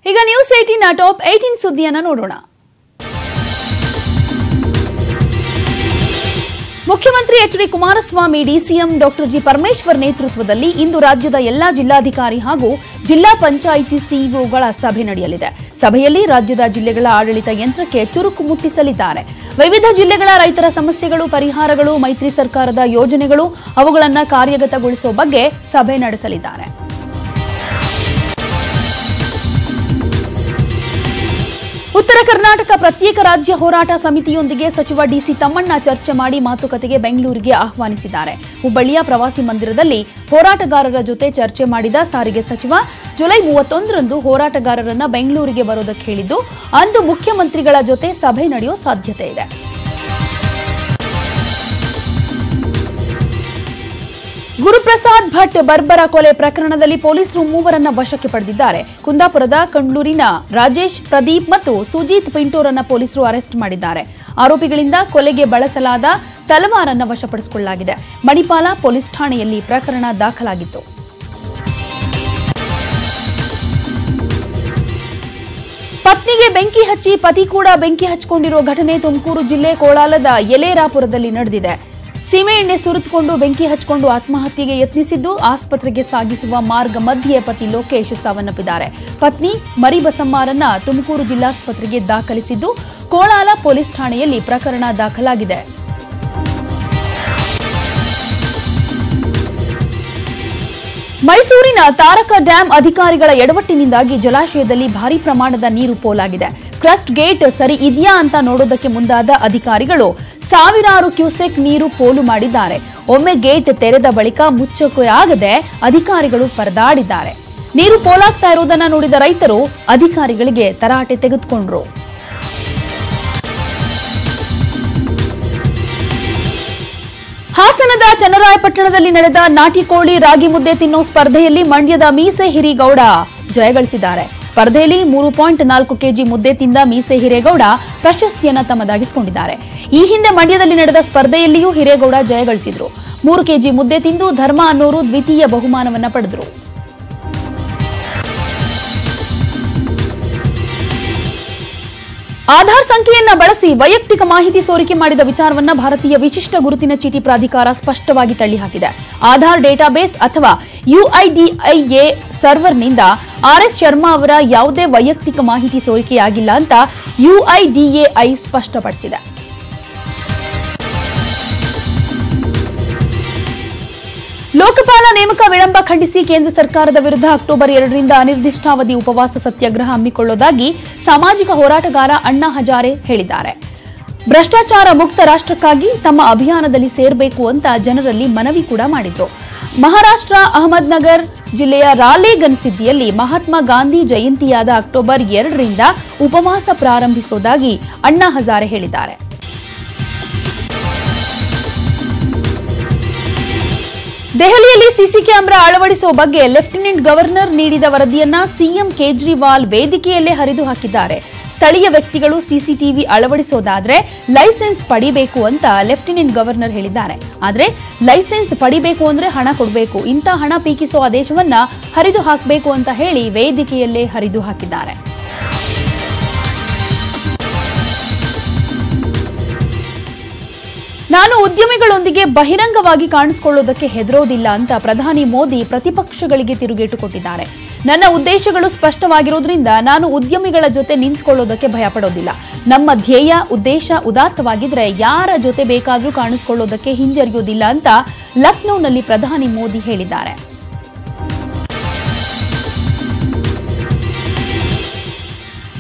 ಈಗ news 18 top 18 ಸುದ್ದಿಯನ್ನು ನೋಡೋಣ. ಮುಖ್ಯಮಂತ್ರಿ H D. Kumaraswamy, DCM doctor G. Parameshwar ನೇತೃತ್ವದಲ್ಲಿ ಇಂದು ರಾಜ್ಯದ ಎಲ್ಲಾ ಜಿಲ್ಲಾಧಿಕಾರಿ ಹಾಗೂ ಜಿಲ್ಲಾ ಪಂಚಾಯಿತಿ ಸಿಇಒಗಳ ಸಭೆ ನಡೆಯಲಿದೆ. ಸಭೆಯಲ್ಲಿ ರಾಜ್ಯದ ಜಿಲ್ಲೆಗಳ ಆಡಳಿತ ಯಂತ್ರಕ್ಕೆ ಚುರುಕು ಮುಟ್ಟಿಸಲಿದ್ದಾರೆ. ವಿವಿಧ ಜಿಲ್ಲೆಗಳ ರೈತರ ಸಮಸ್ಯೆಗಳು, ಪರಿಹಾರಗಳು, ಮೈತ್ರಿ ಸರ್ಕಾರದ ಯೋಜನೆಗಳು, ಅವುಗಳನ್ನು ಕಾರ್ಯಗತಗೊಳಿಸುವ ಬಗ್ಗೆ ಸಭೆ ನಡೆಸಲಿದ್ದಾರೆ. ಉತ್ತರ ಕರ್ನಾಟಕ ಪ್ರತ್ಯೇಕ ರಾಜ್ಯ ಹೋರಾಟ ಸಮಿತಿಯೊಂದಿಗೆ ಸಚಿವ ಡಿಸಿ ತಮ್ಮಣ್ಣ ಚರ್ಚೆ ಮಾಡಿ ಮಾತುಕತೆಗೆ ಬೆಂಗಳೂರಿಗೆ ಆಹ್ವಾನಿಸಿದ್ದಾರೆ. ಹುಬ್ಬಳ್ಳಿಯ ಪ್ರವಾಸಿ ಮಂದಿರದಲ್ಲಿ ಹೋರಾಟಗಾರರ ಜೊತೆ ಚರ್ಚೆ ಮಾಡಿದ ಸಾರಿಗೆ ಸಚಿವ ಜುಲೈ 31ರಂದು ಹೋರಾಟಗಾರರನ್ನ ಬೆಂಗಳೂರಿಗೆ ಬರೋದಕ್ಕೆ ಹೇಳಿದ್ದು, ಅಂದು ಮುಖ್ಯಮಂತ್ರಿಗಳ ಜೊತೆ ಸಭೆ ನಡೆಯುವ ಸಾಧ್ಯತೆ ಇದೆ. ಗುರುಪ್ರಸಾದ್ ಭಟ್ ಬರ್ಬರ ಕೊಲೆ ಪ್ರಕರಣದಲ್ಲಿ ಪೊಲೀಸರು ಮೂವರನ್ನ ವಶಕ್ಕೆ ಪಡೆದಿದ್ದಾರೆ. ಕುಂದಾಪುರದ ಕಂಡ್ಲೂರಿನ ರಾಜೇಶ್, ಪ್ರದೀಪ್ ಮತ್ತು ಸುಜೀತ್ ಪಿಂಟೋರನ್ನ ಪೊಲೀಸರು ಅರೆಸ್ಟ್ ಮಾಡಿದ್ದಾರೆ. ಆರೋಪಿಗಳಿಂದ ಕೊಲೆಗೆ ಬಳಸಲಾದ ತಲವಾರನ್ನ ವಶಪಡಿಸಿಕೊಳ್ಳಲಾಗಿದೆ. ಮಣಿಪಾಲ ಪೊಲೀಸ್ ಠಾಣೆಯಲ್ಲಿ ಪ್ರಕರಣ ದಾಖಲಾಗಿತ್ತು. ಪತ್ನಿಗೆ ಬೆಂಕಿ ಹಚ್ಚಿ ಪತಿ ಕೂಡ ಬೆಂಕಿ ಹಚ್ಚಿಕೊಂಡಿರುವ ಘಟನೆ ತುಮಕೂರು ಜಿಲ್ಲೆ ಕೋಳಾಲದ ಯಲೇರಾಪುರದಲ್ಲಿ ನಡೆದಿದೆ. ಸೀಮೆ ಎಣ್ಣೆ ಸುರಿದುಕೊಂಡು ಬೆಂಕಿ ಹಚ್ಚಿಕೊಂಡು ಆತ್ಮಹತ್ಯೆಗೆ ಯತ್ನಿಸಿದ್ದು, ಆಸ್ಪತ್ರೆಗೆ ಸಾಗಿಸುವ ಮಾರ್ಗ ಮಧ್ಯೆ ಪತಿ ಲೋಕೇಶ್ ಸಾವನ್ನಪ್ಪಿದ್ದಾರೆ. ಪತ್ನಿ ಮರಿಬಸಮ್ಮರನ್ನ ತುಮಕೂರು ಜಿಲ್ಲಾಸ್ಪತ್ರೆಗೆ ದಾಖಲಿಸಿದ್ದು, ಕೋಳಾಲ ಪೊಲೀಸ್ ಠಾಣೆಯಲ್ಲಿ ಪ್ರಕರಣ ದಾಖಲಾಗಿದೆ. ಮೈಸೂರಿನ ತಾರಕ ಡ್ಯಾಂ ಅಧಿಕಾರಿಗಳ ಎಡವಟ್ಟಿನಿಂದಾಗಿ ಜಲಾಶಯದಲ್ಲಿ ಭಾರೀ ಪ್ರಮಾಣದ ನೀರು ಪೋಲಾಗಿದೆ. ಕ್ರಸ್ಟ್ ಗೇಟ್ ಸರಿ ಇದೆಯಾ ಅಂತ ನೋಡೋದಕ್ಕೆ ಮುಂದಾದ ಅಧಿಕಾರಿಗಳು ಸಾವಿರಾರು ಕ್ಯೂಸೆಕ್ ನೀರು ಪೋಲು ಮಾಡಿದ್ದಾರೆ. ಒಮ್ಮೆ ಗೇಟ್ ತೆರೆದ ಬಳಿಕ ಮುಚ್ಚಕ್ಕೆ ಆಗದೆ ಅಧಿಕಾರಿಗಳು ಪರದಾಡಿದ್ದಾರೆ. ನೀರು ಪೋಲಾಗ್ತಾ ಇರುವುದನ್ನು ನೋಡಿದ ರೈತರು ಅಧಿಕಾರಿಗಳಿಗೆ ತರಾಟೆ ತೆಗೆದುಕೊಂಡ್ರು. ಹಾಸನದ ಚನ್ನರಾಯಪಟ್ಟಣದಲ್ಲಿ ನಡೆದ ನಾಟಿ ಕೋಳಿ ರಾಗಿ ಮುದ್ದೆ ತಿನ್ನೋ ಸ್ಪರ್ಧೆಯಲ್ಲಿ ಮಂಡ್ಯದ ಮೀಸೆ ಹಿರೇಗೌಡ ಜಯಗಳಿಸಿದ್ದಾರೆ. ಸ್ಪರ್ಧೆಯಲ್ಲಿ 3.4 ಕೆಜಿ ಮುದ್ದೆ ತಿಂದ ಮೀಸೆ ಹಿರೇಗೌಡ ಪ್ರಶಸ್ತಿಯನ್ನು ತಮ್ಮದಾಗಿಸಿಕೊಂಡಿದ್ದಾರೆ. ಈ ಹಿಂದೆ ಮಂಡ್ಯದಲ್ಲಿ ನಡೆದ ಸ್ಪರ್ಧೆಯಲ್ಲಿಯೂ ಹಿರೇಗೌಡ ಜಯಗಳಿಸಿದ್ರು. 3 ಕೆಜಿ ಮುದ್ದೆ ತಿಂದು ಧರ್ಮ ಅನ್ನೋರು ದ್ವಿತೀಯ ಬಹುಮಾನವನ್ನು ಪಡೆದರು. ಆಧಾರ್ ಸಂಖ್ಯೆಯನ್ನ ಬಳಸಿ ವೈಯಕ್ತಿಕ ಮಾಹಿತಿ ಸೋರಿಕೆ ಮಾಡಿದ ವಿಚಾರವನ್ನ ಭಾರತೀಯ ವಿಶಿಷ್ಟ ಗುರುತಿನ ಚೀಟಿ ಪ್ರಾಧಿಕಾರ ಸ್ಪಷ್ಟವಾಗಿ ತಳ್ಳಿಹಾಕಿದೆ. ಆಧಾರ್ ಡೇಟಾಬೇಸ್ ಅಥವಾ ಯುಐಡಿಐಎ ಸರ್ವರ್ನಿಂದ ಆರ್ಎಸ್ ಶರ್ಮಾ ಅವರ ಯಾವುದೇ ವೈಯಕ್ತಿಕ ಮಾಹಿತಿ ಸೋರಿಕೆಯಾಗಿಲ್ಲ ಅಂತ ಯುಐಡಿಎಐ ಸ್ಪಷ್ಟಪಡಿಸಿದೆ. ಲೋಕಪಾಲ ನೇಮಕ ವಿಳಂಬ ಖಂಡಿಸಿ ಕೇಂದ್ರ ಸರ್ಕಾರದ ವಿರುದ್ಧ ಅಕ್ಟೋಬರ್ 2ರಿಂದ ಅನಿರ್ದಿಷ್ಟಾವಧಿ ಉಪವಾಸ ಸತ್ಯಾಗ್ರಹ ಹಮ್ಮಿಕೊಳ್ಳುವುದಾಗಿ ಸಾಮಾಜಿಕ ಹೋರಾಟಗಾರ ಅಣ್ಣಾ ಹಜಾರೆ ಹೇಳಿದ್ದಾರೆ. ಭ್ರಷ್ಟಾಚಾರ ಮುಕ್ತ ರಾಷ್ಟ್ರಕ್ಕಾಗಿ ತಮ್ಮ ಅಭಿಯಾನದಲ್ಲಿ ಸೇರಬೇಕು ಅಂತ ಜನರಲ್ಲಿ ಮನವಿ ಕೂಡ ಮಾಡಿದ್ರು. ಮಹಾರಾಷ್ಟ್ರ ಅಹಮದ್ನಗರ್ ಜಿಲ್ಲೆಯ ರಾಲೇಗನ್ಸಿದ್ದಿಯಲ್ಲಿ ಮಹಾತ್ಮ ಗಾಂಧಿ ಜಯಂತಿಯಾದ ಅಕ್ಟೋಬರ್ 2ರಿಂದ ಉಪವಾಸ ಪ್ರಾರಂಭಿಸುವುದಾಗಿ ಅಣ್ಣಾ ಹಜಾರೆ ಹೇಳಿದ್ದಾರೆ. ದೆಹಲಿಯಲ್ಲಿ ಸಿಸಿ ಕ್ಯಾಮೆರಾ ಅಳವಡಿಸುವ ಬಗ್ಗೆ ಲೆಫ್ಟಿನೆಂಟ್ ಗವರ್ನರ್ ನೀಡಿದ ವರದಿಯನ್ನ ಸಿಎಂ ಕೇಜ್ರಿವಾಲ್ ವೇದಿಕೆಯಲ್ಲೇ ಹರಿದು ಹಾಕಿದ್ದಾರೆ. ಸ್ಥಳೀಯ ವ್ಯಕ್ತಿಗಳು ಸಿಸಿಟಿವಿ ಅಳವಡಿಸೋದಾದ್ರೆ ಲೈಸೆನ್ಸ್ ಪಡಿಬೇಕು ಅಂತ ಲೆಫ್ಟಿನೆಂಟ್ ಗವರ್ನರ್ ಹೇಳಿದ್ದಾರೆ. ಆದರೆ ಲೈಸೆನ್ಸ್ ಪಡಿಬೇಕು ಅಂದ್ರೆ ಹಣ ಕೊಡಬೇಕು, ಇಂಥ ಹಣ ಪೀಕಿಸೋ ಆದೇಶವನ್ನ ಹರಿದು ಹಾಕಬೇಕು ಅಂತ ಹೇಳಿ ವೇದಿಕೆಯಲ್ಲೇ ಹರಿದು ಹಾಕಿದ್ದಾರೆ. ನಾನು ಉದ್ಯಮಿಗಳೊಂದಿಗೆ ಬಹಿರಂಗವಾಗಿ ಕಾಣಿಸಿಕೊಳ್ಳುವುದಕ್ಕೆ ಹೆದರೋದಿಲ್ಲ ಅಂತ ಪ್ರಧಾನಿ ಮೋದಿ ಪ್ರತಿಪಕ್ಷಗಳಿಗೆ ತಿರುಗೇಟು ಕೊಟ್ಟಿದ್ದಾರೆ. ನನ್ನ ಉದ್ದೇಶಗಳು ಸ್ಪಷ್ಟವಾಗಿರೋದ್ರಿಂದ ನಾನು ಉದ್ಯಮಿಗಳ ಜೊತೆ ನಿಂತುಕೊಳ್ಳೋದಕ್ಕೆ ಭಯಪಡೋದಿಲ್ಲ. ನಮ್ಮ ಧ್ಯೇಯ ಉದ್ದೇಶ ಉದಾತ್ತವಾಗಿದ್ರೆ ಯಾರ ಜೊತೆ ಬೇಕಾದರೂ ಕಾಣಿಸಿಕೊಳ್ಳೋದಕ್ಕೆ ಹಿಂಜರಿಯೋದಿಲ್ಲ ಅಂತ ಲಕ್ನೋನಲ್ಲಿ ಪ್ರಧಾನಿ ಮೋದಿ ಹೇಳಿದ್ದಾರೆ.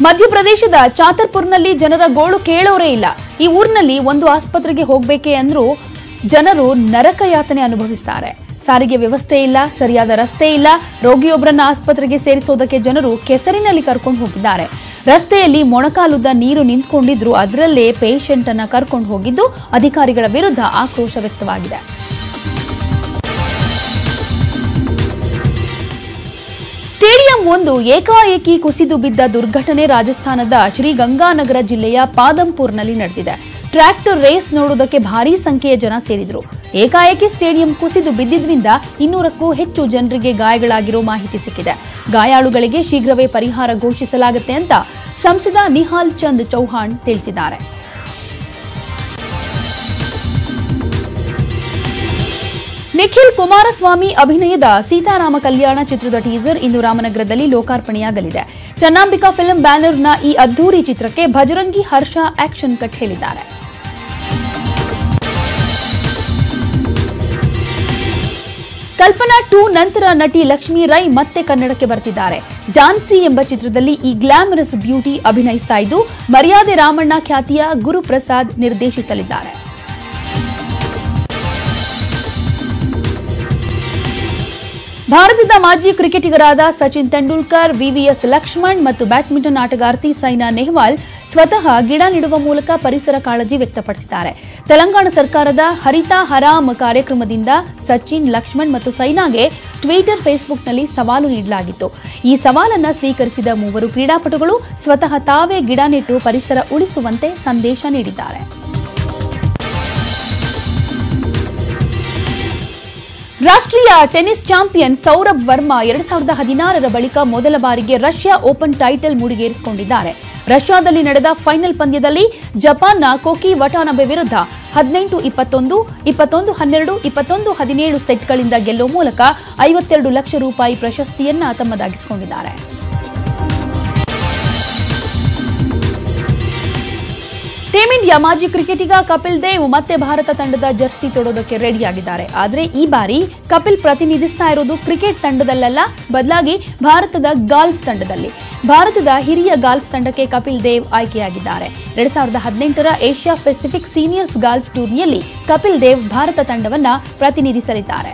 ಮಧ್ಯಪ್ರದೇಶದ ಚಾತರ್ಪುರ್ನಲ್ಲಿ ಜನರ ಗೋಳು ಕೇಳೋರೇ ಇಲ್ಲ. ಈ ಊರಿನಲ್ಲಿ ಒಂದು ಆಸ್ಪತ್ರೆಗೆ ಹೋಗಬೇಕೆ ಅಂದ್ರೂ ಜನರು ನರಕ ಯಾತನೆ ಅನುಭವಿಸುತ್ತಾರೆ. ಸಾರಿಗೆ ವ್ಯವಸ್ಥೆ ಇಲ್ಲ, ಸರಿಯಾದ ರಸ್ತೆ ಇಲ್ಲ. ರೋಗಿಯೊಬ್ಬರನ್ನ ಆಸ್ಪತ್ರೆಗೆ ಸೇರಿಸೋದಕ್ಕೆ ಜನರು ಕೆಸರಿನಲ್ಲಿ ಕರ್ಕೊಂಡು ಹೋಗಿದ್ದಾರೆ. ರಸ್ತೆಯಲ್ಲಿ ಮೊಣಕಾಲುದ್ದ ನೀರು ನಿಂತ್ಕೊಂಡಿದ್ರು, ಅದರಲ್ಲೇ ಪೇಷಂಟ್ ಅನ್ನ ಕರ್ಕೊಂಡು ಹೋಗಿದ್ದು ಅಧಿಕಾರಿಗಳ ವಿರುದ್ಧ ಆಕ್ರೋಶ ವ್ಯಕ್ತವಾಗಿದೆ. ಸ್ಟೇಡಿಯಂ ಒಂದು ಏಕಾಏಕಿ ಕುಸಿದು ಬಿದ್ದ ದುರ್ಘಟನೆ ರಾಜಸ್ಥಾನದ ಶ್ರೀಗಂಗಾನಗರ ಜಿಲ್ಲೆಯ ಪಾದಂಪುರ್ನಲ್ಲಿ ನಡೆದಿದೆ. ಟ್ರ್ಯಾಕ್ಟರ್ ರೇಸ್ ನೋಡುವುದಕ್ಕೆ ಭಾರೀ ಸಂಖ್ಯೆಯ ಜನ ಸೇರಿದ್ರು. ಏಕಾಏಕಿ ಸ್ಟೇಡಿಯಂ ಕುಸಿದು ಬಿದ್ದಿದ್ರಿಂದ 200ಕ್ಕೂ ಹೆಚ್ಚು ಜನರಿಗೆ ಗಾಯಗಳಾಗಿರೋ ಮಾಹಿತಿ ಸಿಕ್ಕಿದೆ. ಗಾಯಾಳುಗಳಿಗೆ ಶೀಘ್ರವೇ ಪರಿಹಾರ ಘೋಷಿಸಲಾಗುತ್ತೆ ಅಂತ ಸಂಸದ ನಿಹಾಲ್ ಚಂದ್ ಚೌಹಾಣ್ ತಿಳಿಸಿದ್ದಾರೆ. ನಿಖಿಲ್ ಕುಮಾರಸ್ವಾಮಿ ಅಭಿನಯದ ಸೀತಾರಾಮ ಕಲ್ಯಾಣ ಚಿತ್ರದ ಟೀಸರ್ ಇಂದು ರಾಮನಗರದಲ್ಲಿ ಲೋಕಾರ್ಪಣೆಯಾಗಲಿದೆ. ಚನ್ನಾಂಬಿಕಾ ಫಿಲ್ಮ್ ಬ್ಯಾನರ್ನ ಈ ಅದ್ದೂರಿ ಚಿತ್ರಕ್ಕೆ ಭಜರಂಗಿ ಹರ್ಷ ಆಕ್ಷನ್ ಕಟ್ ಹೇಳಿದ್ದಾರೆ. ಕಲ್ಪನಾ 2 ನಂತರ ನಟಿ ಲಕ್ಷ್ಮೀ ರೈ ಮತ್ತೆ ಕನ್ನಡಕ್ಕೆ ಬರ್ತಿದ್ದಾರೆ. ಝಾನ್ಸಿ ಎಂಬ ಚಿತ್ರದಲ್ಲಿ ಈ ಗ್ಲಾಮರಸ್ ಬ್ಯೂಟಿ ಅಭಿನಯಿಸ್ತಾ ಇದ್ದು, ಮರ್ಯಾದೆ ರಾಮಣ್ಣ ಖ್ಯಾತಿಯ ಗುರುಪ್ರಸಾದ್ ನಿರ್ದೇಶಿಸಲಿದ್ದಾರೆ. ಭಾರತದ ಮಾಜಿ ಕ್ರಿಕೆಟಿಗರಾದ ಸಚಿನ್ ತೆಂಡೂಲ್ಕರ್, ವಿವಿಎಸ್ ಲಕ್ಷ್ಮಣ್ ಮತ್ತು ಬ್ಯಾಡ್ಮಿಂಟನ್ ಆಟಗಾರ್ತಿ ಸೈನಾ ನೆಹ್ವಾಲ್ ಸ್ವತಃ ಗಿಡ ನೆಡುವ ಮೂಲಕ ಪರಿಸರ ಕಾಳಜಿ ವ್ಯಕ್ತಪಡಿಸಿದ್ದಾರೆ. ತೆಲಂಗಾಣ ಸರ್ಕಾರದ ಹರಿತಾ ಹರಾಮ್ ಕಾರ್ಯಕ್ರಮದಿಂದ ಸಚಿನ್, ಲಕ್ಷ್ಮಣ್ ಮತ್ತು ಸೈನಾಗೆ ಟ್ವಿಟರ್, ಫೇಸ್ಬುಕ್ನಲ್ಲಿ ಸವಾಲು ನೀಡಲಾಗಿತ್ತು. ಈ ಸವಾಲನ್ನು ಸ್ವೀಕರಿಸಿದ ಮೂವರು ಕ್ರೀಡಾಪಟುಗಳು ಸ್ವತಃ ತಾವೇ ಗಿಡ ನೆಟ್ಟು ಪರಿಸರ ಉಳಿಸುವಂತೆ ಸಂದೇಶ ನೀಡಿದ್ದಾರೆ. ರಾಷ್ಟ್ರೀಯ ಟೆನ್ನಿಸ್ ಚಾಂಪಿಯನ್ ಸೌರಭ್ ವರ್ಮಾ 2016ರ ಬಳಿಕ ಮೊದಲ ಬಾರಿಗೆ ರಷ್ಯಾ ಓಪನ್ ಟೈಟಲ್ ಮುಡಿಗೇರಿಸಿಕೊಂಡಿದ್ದಾರೆ. ರಷ್ಯಾದಲ್ಲಿ ನಡೆದ ಫೈನಲ್ ಪಂದ್ಯದಲ್ಲಿ ಜಪಾನ್ನ ಕೋಕಿ ವಟಾನಬೆ ವಿರುದ್ಧ 18-21, 21-12, 21-17 ಸೆಟ್ಗಳಿಂದ ಗೆಲ್ಲುವ ಮೂಲಕ 52 ಲಕ್ಷ ರೂಪಾಯಿ ಪ್ರಶಸ್ತಿಯನ್ನ ತಮ್ಮದಾಗಿಸಿಕೊಂಡಿದ್ದಾರೆ. ಟೀಂ ಇಂಡಿಯಾ ಮಾಜಿ ಕ್ರಿಕೆಟಿಗ ಕಪಿಲ್ ದೇವ್ ಮತ್ತೆ ಭಾರತ ತಂಡದ ಜರ್ಸಿ ತೊಡೋದಕ್ಕೆ ರೆಡಿಯಾಗಿದ್ದಾರೆ. ಆದರೆ ಈ ಬಾರಿ ಕಪಿಲ್ ಪ್ರತಿನಿಧಿಸ್ತಾ ಇರೋದು ಕ್ರಿಕೆಟ್ ತಂಡದಲ್ಲ, ಬದಲಾಗಿ ಭಾರತದ ಗಾಲ್ಫ್ ತಂಡದಲ್ಲಿ. ಭಾರತದ ಹಿರಿಯ ಗಾಲ್ಫ್ ತಂಡಕ್ಕೆ ಕಪಿಲ್ ದೇವ್ ಆಯ್ಕೆಯಾಗಿದ್ದಾರೆ. 2018ರ ಏಷ್ಯಾ ಪೆಸಿಫಿಕ್ ಸೀನಿಯರ್ಸ್ ಗಾಲ್ಫ್ ಟೂರ್ನಿಯಲ್ಲಿ ಕಪಿಲ್ ದೇವ್ ಭಾರತ ತಂಡವನ್ನ ಪ್ರತಿನಿಧಿಸಲಿದ್ದಾರೆ.